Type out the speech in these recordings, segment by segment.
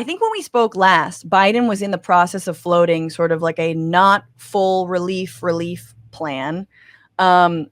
I think when we spoke last, Biden was in the process of floating sort of like a not full relief plan. And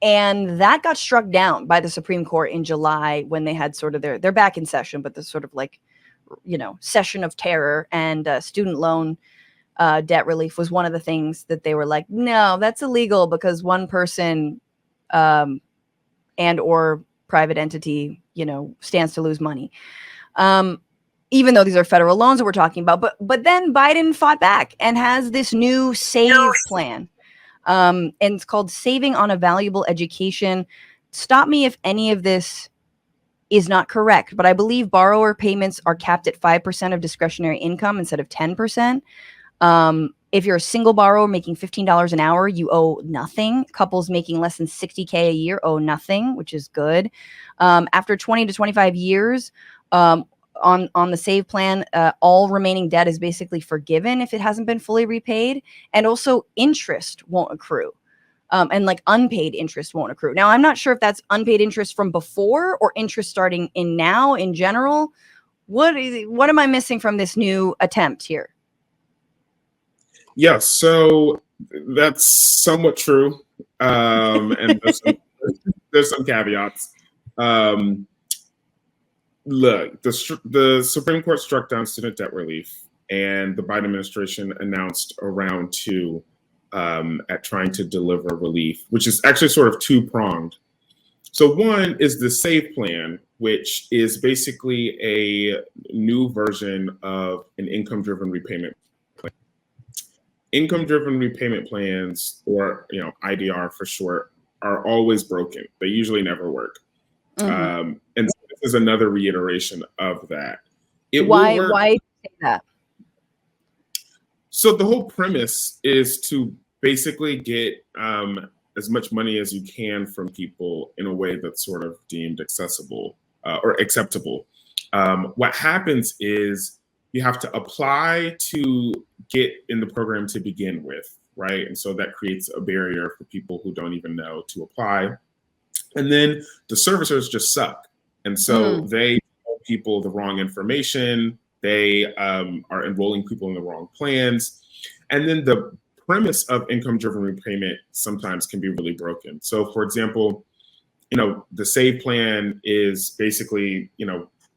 that got struck down by the Supreme Court in July when they had sort of they're back in session, but the sort of like, session of terror, and student loan debt relief was one of the things that they were like, no, that's illegal because one person and or private entity, stands to lose money. Even though these are federal loans that we're talking about, but then Biden fought back and has this new SAVE plan. And it's called Saving on a Valuable Education. Stop me if any of this is not correct, but I believe borrower payments are capped at 5% of discretionary income instead of 10%. If you're a single borrower making $15 an hour, you owe nothing. Couples making less than $60K a year owe nothing, which is good. After 20 to 25 years, on the SAVE plan, all remaining debt is basically forgiven if it hasn't been fully repaid, and also interest won't accrue, and like unpaid interest won't accrue. Now, I'm not sure if that's unpaid interest from before or interest starting in now in general. What am I missing from this new attempt here? Yeah, so that's somewhat true, and there's some caveats. Look, the Supreme Court struck down student debt relief, and the Biden administration announced a round two at trying to deliver relief, which is actually sort of two-pronged. So one is the SAVE plan, which is basically a new version of an income-driven repayment plan. Income-driven repayment plans, or IDR for short, are always broken. They usually never work. Mm-hmm. And so this is another reiteration of that. Why say that? So the whole premise is to basically get as much money as you can from people in a way that's sort of deemed accessible or acceptable. What happens is you have to apply to get in the program to begin with, right? And so that creates a barrier for people who don't even know to apply. And then the servicers just suck. And so they tell people the wrong information. They are enrolling people in the wrong plans. And then the premise of income-driven repayment sometimes can be really broken. So for example, the SAVE plan is basically,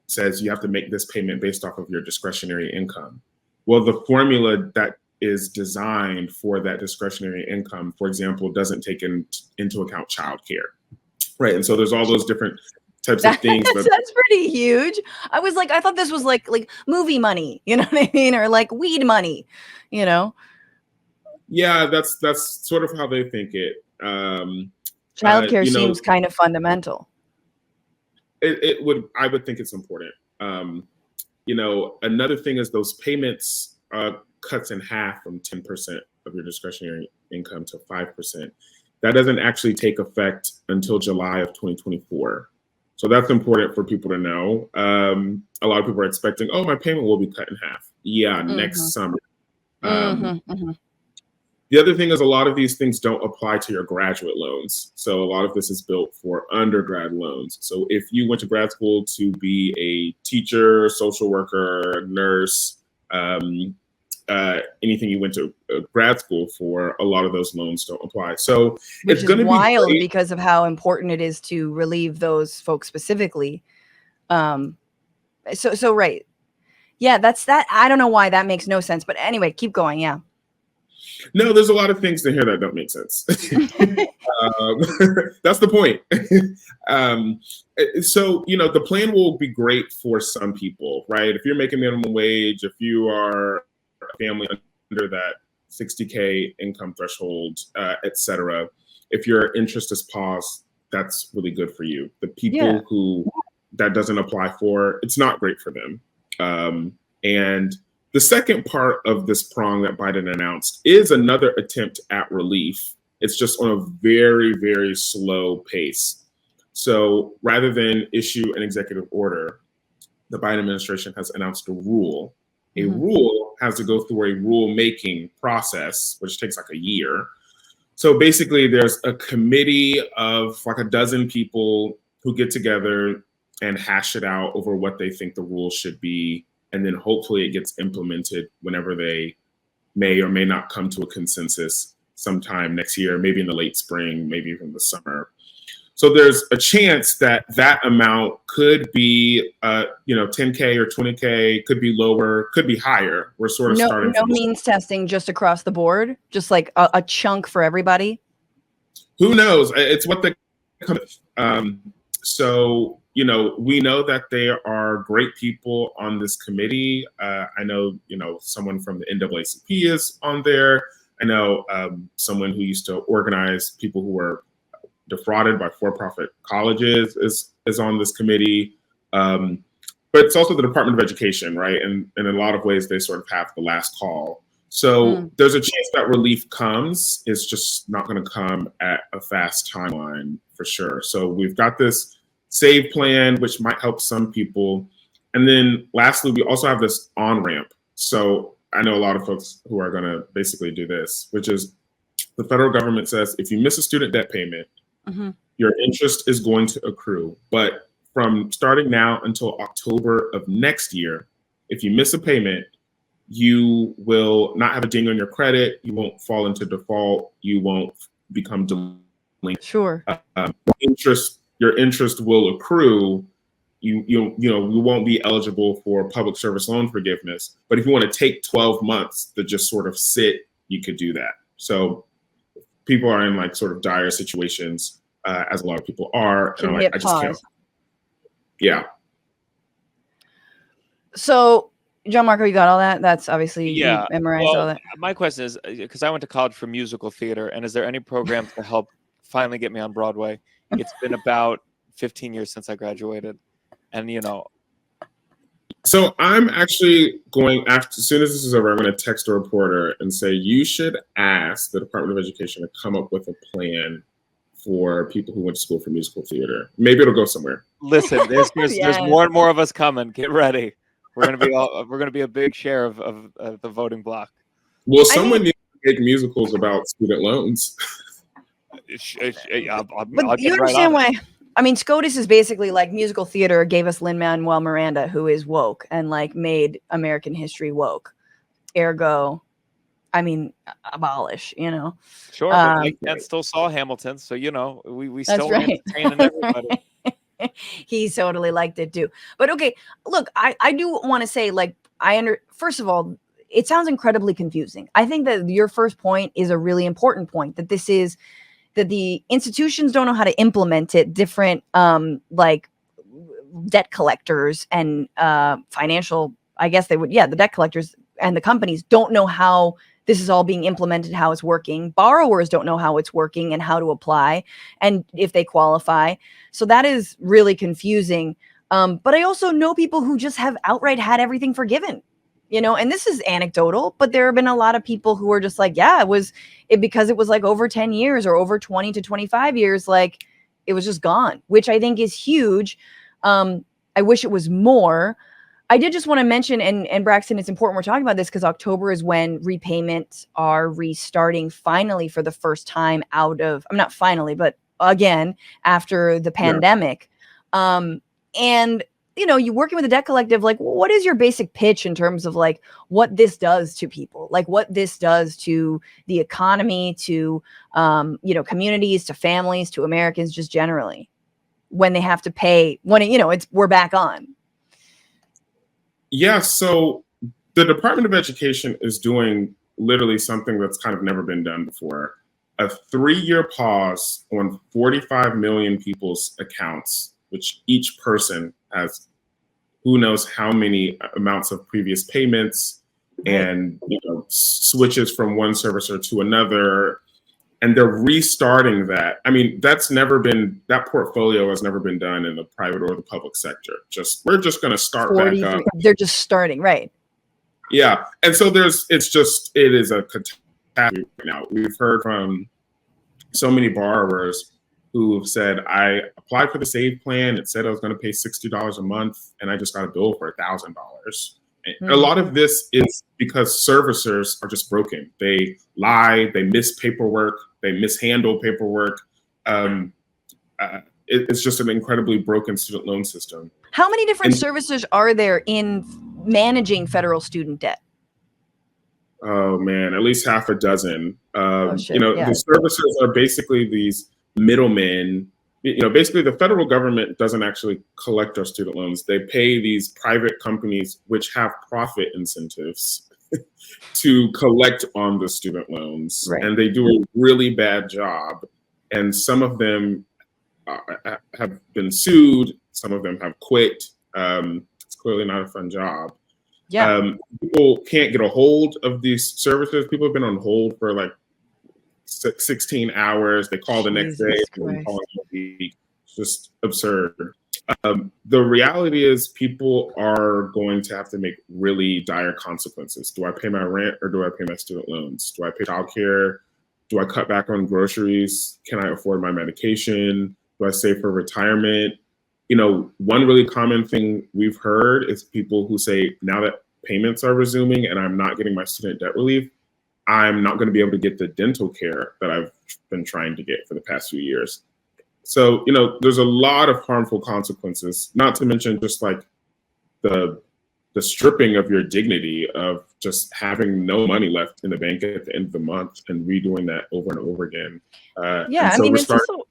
says you have to make this payment based off of your discretionary income. Well, the formula that is designed for that discretionary income, for example, doesn't take into account childcare. Right. And so there's all those different types of things. That's pretty huge. I thought this was like movie money, you know what I mean? Or like weed money, Yeah, that's sort of how they think it. Childcare seems kind of fundamental. I would think it's important. Another thing is those payments cuts in half from 10% of your discretionary income to 5%. That doesn't actually take effect until July of 2024. So that's important for people to know. A lot of people are expecting, my payment will be cut in half. Yeah, next summer. The other thing is a lot of these things don't apply to your graduate loans. So a lot of this is built for undergrad loans. So if you went to grad school to be a teacher, social worker, nurse, anything you went to grad school for, a lot of those loans don't apply. So it's going to be wild because of how important it is to relieve those folks specifically. So right. Yeah, that's that. I don't know why that makes no sense. But anyway, keep going. Yeah. No, there's a lot of things in here that don't make sense. That's the point. So, the plan will be great for some people, right? If you're making minimum wage, if you are a family under that 60K income threshold, et cetera, if your interest is paused, that's really good for you. The people who that doesn't apply for, it's not great for them. And the second part of this prong that Biden announced is another attempt at relief. It's just on a very, very slow pace. So rather than issue an executive order, the Biden administration has announced a rule. A rule has to go through a rule-making process, which takes like a year. So basically, there's a committee of like a dozen people who get together and hash it out over what they think the rule should be. and then hopefully it gets implemented whenever they may or may not come to a consensus sometime next year, maybe in the late spring, maybe even the summer. So there's a chance that that amount could be, 10K or 20K, could be lower, could be higher. We're sort of starting no from means testing just across the board, just like a chunk for everybody. Who knows? It's what they come with. So, we know that there are great people on this committee. I know, someone from the NAACP is on there. I know someone who used to organize people who were defrauded by for-profit colleges is on this committee. But it's also the Department of Education, right? And in a lot of ways, they sort of have the last call. So there's a chance that relief comes. It's just not going to come at a fast timeline for sure. So we've got this SAVE plan, which might help some people. And then lastly, we also have this on-ramp. So I know a lot of folks who are going to basically do this, which is the federal government says, if you miss a student debt payment, your interest is going to accrue. But from starting now until October of next year, if you miss a payment, you will not have a ding on your credit. You won't fall into default. You won't become delinquent. Sure. Your interest will accrue. You won't be eligible for public service loan forgiveness. But if you want to take 12 months to just sort of sit, you could do that. So people are in like sort of dire situations, as a lot of people are. And I just can't. Yeah. So, John Marco, you got all that? That's obviously you memorized all that. My question is, because I went to college for musical theater, and is there any program to help finally get me on Broadway? It's been about 15 years since I graduated, and So I'm actually going as soon as this is over, I'm going to text a reporter and say, you should ask the Department of Education to come up with a plan for people who went to school for musical theater. Maybe it'll go somewhere. Listen, there's more and more of us coming. Get ready. We're gonna be a big share of the voting block. Well, someone needs to make musicals about student loans. But you understand why? I mean, SCOTUS is basically like musical theater gave us Lin-Manuel Miranda, who is woke and like made American history woke. Ergo, I mean, abolish. Sure, but Mike Pence still saw Hamilton, so we still entertaining everybody. He totally liked it too. But okay, look, I do want to say, like, first of all, it sounds incredibly confusing. I think that your first point is a really important point, that that the institutions don't know how to implement it. Different, like debt collectors and financial, I guess they would, the debt collectors and the companies don't know how this is all being implemented, how it's working. Borrowers don't know how it's working and how to apply and if they qualify. So that is really confusing. But I also know people who just have outright had everything forgiven, and this is anecdotal, but there have been a lot of people who are just like, because it was like over 10 years or over 20 to 25 years, like it was just gone, which I think is huge. I wish it was more. I did just want to mention, and Braxton, it's important we're talking about this because October is when repayments are restarting finally for the first time not finally, but again, after the pandemic. And, you're working with a debt collective, like what is your basic pitch in terms of like what this does to people, like what this does to the economy, to, communities, to families, to Americans just generally when they have to pay, we're back on. Yeah, so the Department of Education is doing literally something that's kind of never been done before. A 3-year pause on 45 million people's accounts, which each person has who knows how many amounts of previous payments and switches from one servicer to another. And they're restarting that. I mean, that portfolio has never been done in the private or the public sector. We're just going to start back up. They're just starting, right? Yeah. And so it is a catastrophe right now. We've heard from so many borrowers who have said, I applied for the SAVE plan. It said I was going to pay $60 a month, and I just got a bill for $1,000. And a lot of this is because servicers are just broken. They lie, they miss paperwork, they mishandle paperwork. It's just an incredibly broken student loan system. How many different servicers are there in managing federal student debt? Oh man, at least half a dozen. Shit, yeah. The services are basically these middlemen. Basically the federal government doesn't actually collect our student loans. They pay these private companies which have profit incentives to collect on the student loans. Right. And they do a really bad job. And some of them have been sued. Some of them have quit. It's clearly not a fun job. Yeah. People can't get a hold of these services. People have been on hold for like 16 hours. They call the next day. It's just absurd. The reality is people are going to have to make really dire consequences. Do I pay my rent or do I pay my student loans? Do I pay childcare? Do I cut back on groceries? Can I afford my medication? Do I save for retirement? One really common thing we've heard is people who say, now that payments are resuming and I'm not getting my student debt relief, I'm not going to be able to get the dental care that I've been trying to get for the past few years. So, there's a lot of harmful consequences, not to mention just like the stripping of your dignity of just having no money left in the bank at the end of the month and redoing that over and over again. Yeah, I mean, it's also...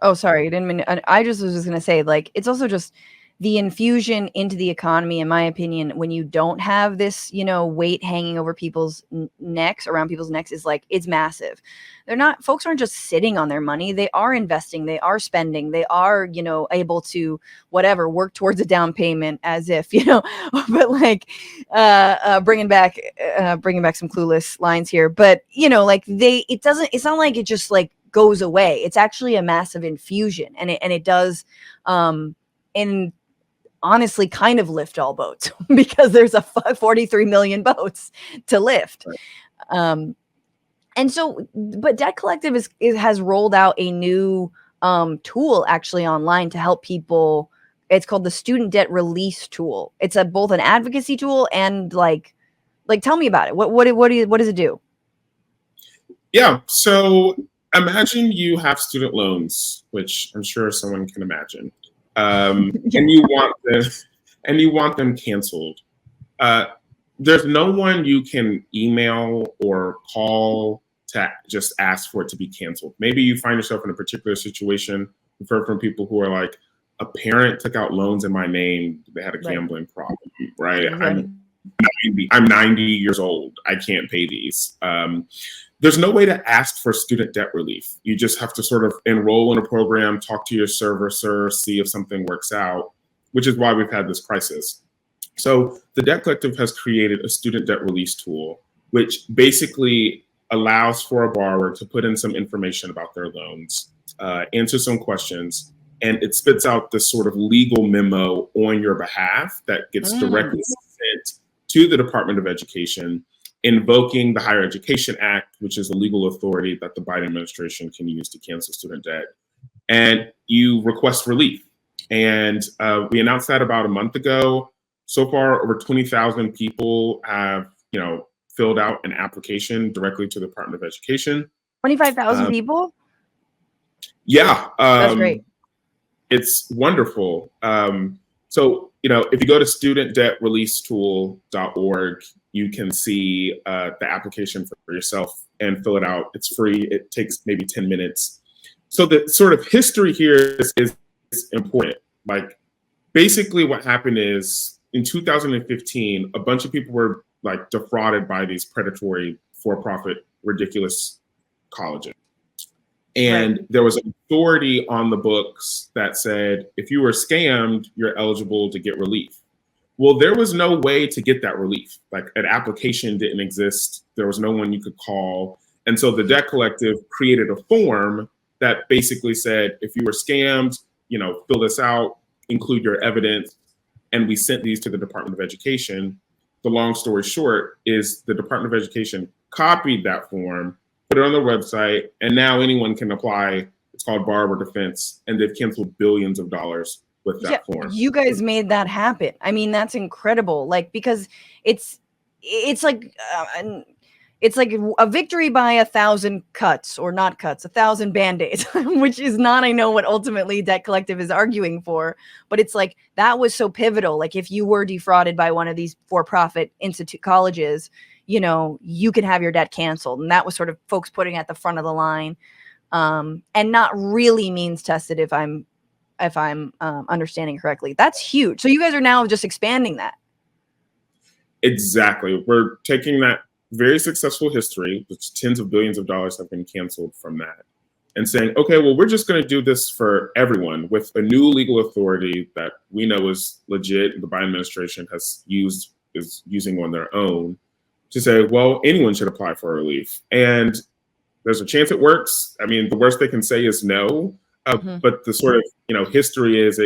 Oh, sorry, I didn't mean. I just was just gonna say, like, it's also just the infusion into the economy, in my opinion, when you don't have this, weight hanging over people's necks, around people's necks, is like, it's massive. Folks aren't just sitting on their money. They are investing, they are spending, they are, able to work towards a down payment, as if, but like, bringing back some Clueless lines here. But, it's not like it just like goes away. It's actually a massive infusion, and it does, and honestly kind of lift all boats because there's a 43 million boats to lift. Right. And so, but Debt Collective has rolled out a new tool actually online to help people. It's called the Student Debt Release Tool. It's both an advocacy tool and like tell me about it. What does it do? Yeah. So imagine you have student loans, which I'm sure someone can imagine. And you want them canceled. There's no one you can email or call to just ask for it to be canceled. Maybe you find yourself in a particular situation. We've heard from people who are like, a parent took out loans in my name. They had a gambling problem, right? I'm 90 years old. I can't pay these. There's no way to ask for student debt relief. You just have to sort of enroll in a program, talk to your servicer, see if something works out, which is why we've had this crisis. So the Debt Collective has created a student debt release tool, which basically allows for a borrower to put in some information about their loans, answer some questions, and it spits out this sort of legal memo on your behalf that gets directly sent to the Department of Education, invoking the Higher Education Act, which is the legal authority that the Biden administration can use to cancel student debt. And you request relief. And we announced that about a month ago. So far, over 20,000 people have, filled out an application directly to the Department of Education. 25,000 people? Yeah. That's great. It's wonderful. So, if you go to studentdebtreleasetool.org, you can see the application for yourself and fill it out. It's free. It takes maybe 10 minutes. So the sort of history here is important. Like, basically what happened is in 2015, a bunch of people were like defrauded by these predatory, for-profit, ridiculous colleges. And there was an authority on the books that said, if you were scammed, you're eligible to get relief. Well, there was no way to get that relief. Like, an application didn't exist. There was no one you could call. And so the Debt Collective created a form that basically said, if you were scammed, fill this out, include your evidence. And we sent these to the Department of Education. The long story short is the Department of Education copied that form, put it on their website, and now anyone can apply. It's called borrower defense, and they've canceled billions of dollars with that form. You guys made that happen. I mean, that's incredible. Like, because it's like it's like a victory by 1,000 cuts, or not cuts, 1,000 band-aids, which is not, I know, what ultimately Debt Collective is arguing for, but it's like that was so pivotal. Like if you were defrauded by one of these for-profit institute colleges, you know, you could have your debt canceled, and that was sort of folks putting at the front of the line, and not really means tested, if I'm understanding correctly. That's huge. So you guys are now just expanding that. Exactly. We're taking that very successful history, which tens of billions of dollars have been canceled from that, and saying, okay, well, we're just going to do this for everyone with a new legal authority that we know is legit. The Biden administration is using on their own to say, well, anyone should apply for relief. And there's a chance it works. I mean, the worst they can say is no. But the sort of, you know, history is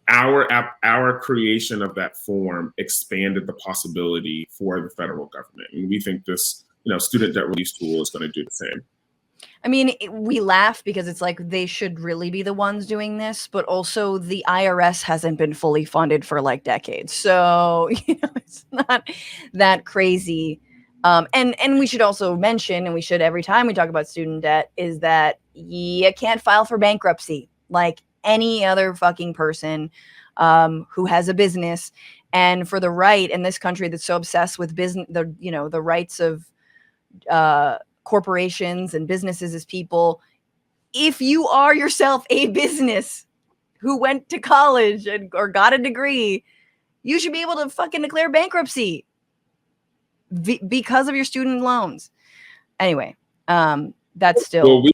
our creation of that form expanded the possibility for the federal government. And we think this, you know, student debt release tool is going to do the same. I mean, we laugh because it's like they should really be the ones doing this, but also the IRS hasn't been fully funded for like decades. So, you know, it's not that crazy. And we should also mention, and we should every time we talk about student debt, is that you can't file for bankruptcy like any other fucking person who has a business. And for the right in this country that's so obsessed with business, the rights of corporations and businesses as people, if you are yourself a business who went to college or got a degree, you should be able to fucking declare bankruptcy because of your student loans. Anyway, that's still. Well,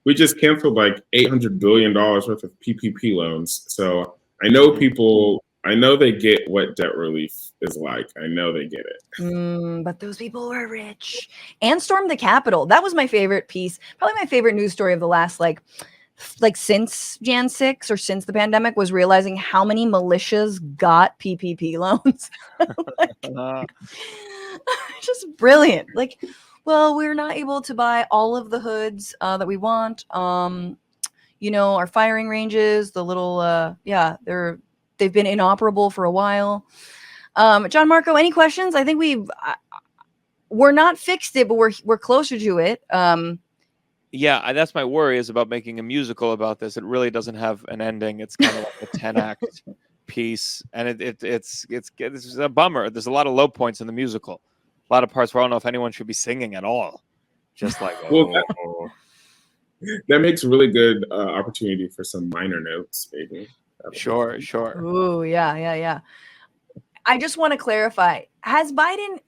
we just canceled like $800 billion worth of PPP loans. So I know people, I know they get what debt relief is like. I know they get it. But those people were rich and stormed the Capitol. That was my favorite piece. Probably my favorite news story of the last, like since Jan 6 or since the pandemic, was realizing how many militias got PPP loans. Just brilliant. Like, well, we're not able to buy all of the hoods that we want. You know, our firing ranges, the little, they've been inoperable for a while. John Marco, any questions? I think we're not fixed it, but we're closer to it. Yeah, that's my worry, is about making a musical about this. It really doesn't have an ending. It's kind of like a 10-act piece, and it's a bummer. There's a lot of low points in the musical. A lot of parts where I don't know if anyone should be singing at all. Just like, that makes really good opportunity for some minor notes, maybe. Sure. Ooh, yeah. I just want to clarify: has Biden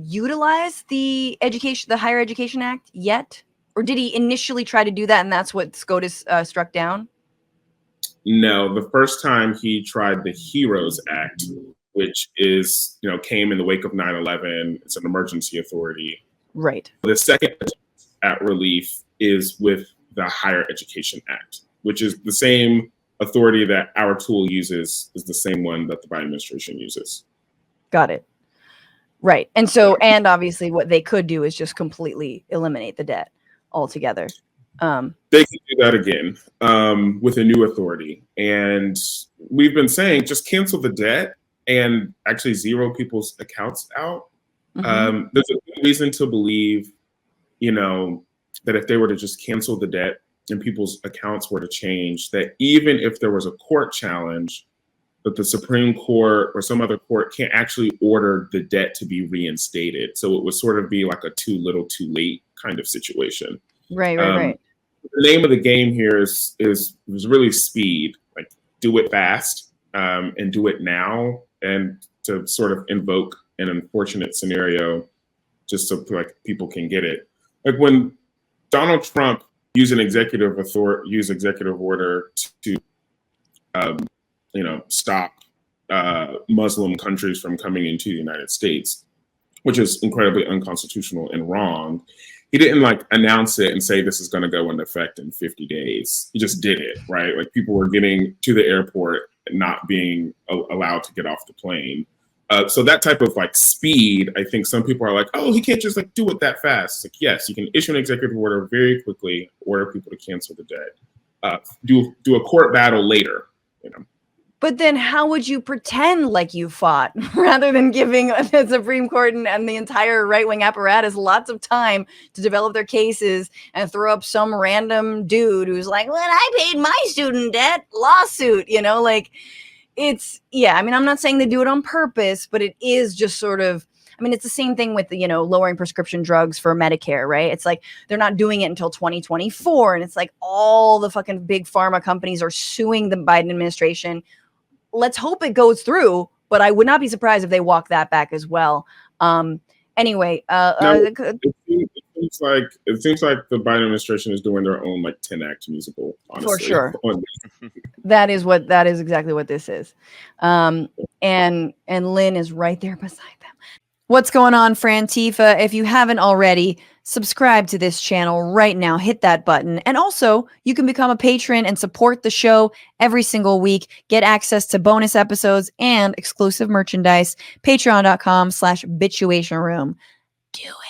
utilized the Higher Education Act yet, or did he initially try to do that, and that's what SCOTUS struck down? No, the first time he tried the HEROES Act, which is, you know, came in the wake of 9/11. It's an emergency authority. Right. The second at relief is with the Higher Education Act, which is the same authority that our tool uses, is the same one that the Biden administration uses. Got it. Right. And so, and obviously what they could do is just completely eliminate the debt altogether. They can do that again with a new authority. And we've been saying, just cancel the debt and actually zero people's accounts out. There's a reason to believe, you know, that if they were to just cancel the debt and people's accounts were to change, that even if there was a court challenge, that the Supreme Court or some other court can't actually order the debt to be reinstated. So it would sort of be like a too little, too late kind of situation. Right. The name of the game here is really speed. Like, do it fast and do it now, and to sort of invoke an unfortunate scenario just so like people can get it. Like when Donald Trump used executive order to stop Muslim countries from coming into the United States, which is incredibly unconstitutional and wrong. He didn't like announce it and say this is going to go into effect in 50 days. He just did it, right? Like people were getting to the airport and not being allowed to get off the plane. So that type of like speed, I think some people are like, oh, he can't just like do it that fast. It's like, yes, you can issue an executive order very quickly, order people to cancel the debt, do a court battle later, you know. But then how would you pretend like you fought rather than giving the Supreme Court and the entire right-wing apparatus lots of time to develop their cases and throw up some random dude who's like, well, I paid my student debt lawsuit, you know, like it's, yeah, I mean, I'm not saying they do it on purpose, but it is just sort of, I mean, it's the same thing with the, you know, lowering prescription drugs for Medicare, right? It's like they're not doing it until 2024. And it's like all the fucking big pharma companies are suing the Biden administration. Let's hope it goes through, but I would not be surprised if they walk that back as well. Anyway, it seems like the Biden administration is doing their own like 10-act musical, honestly. For sure. That is exactly what this is. And Lynn is right there beside them. What's going on, Frantifa? If you haven't already, subscribe to this channel right now. Hit that button. And also, you can become a patron and support the show every single week. Get access to bonus episodes and exclusive merchandise. Patreon.com/Bitchuation Room. Do it.